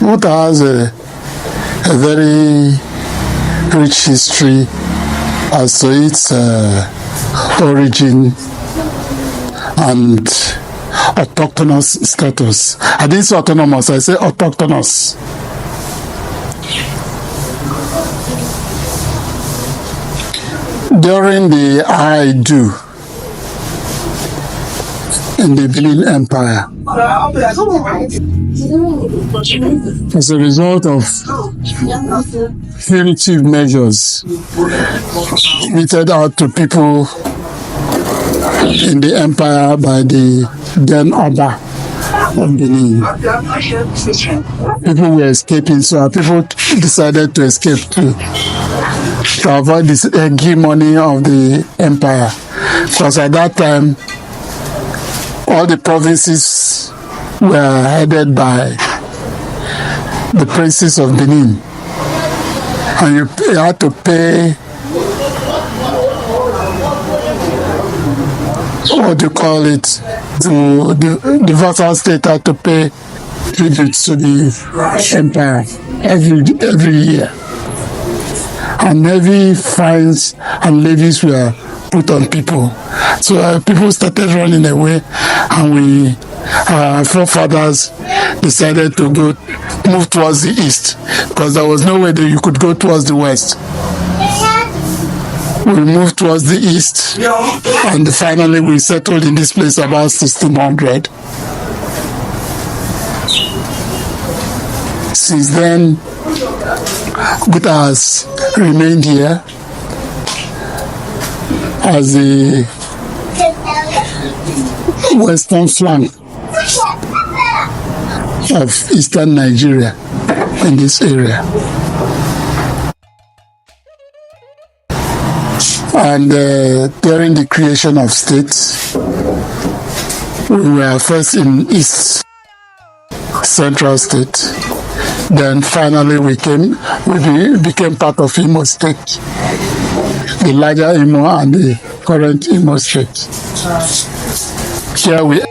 Oguta has a very rich history as to its origin and autochthonous status. I didn't say autonomous, I say autochthonous. During the Aidu in the Benin Empire, as a result of punitive measures meted out to people in the empire by the then Oba of Benin. People were escaping, so people decided to escape too, to avoid this hegemony of the empire. Because at that time, all the provinces were headed by the princes of Benin, and you had to pay, what do you call it, to the vassal state had to pay tributes to the empire every year, and heavy fines and levies were put on people. So people started running away, and our forefathers decided to move towards the east, because there was no way that you could go towards the west. We moved towards the east, and finally we settled in this place about 1600. Since then, Oguta has remained here as the western flank of eastern Nigeria in this area. And during the creation of states, we were first in East Central State. Then finally we became part of Imo State, the larger Imo and the current Imo State. Here we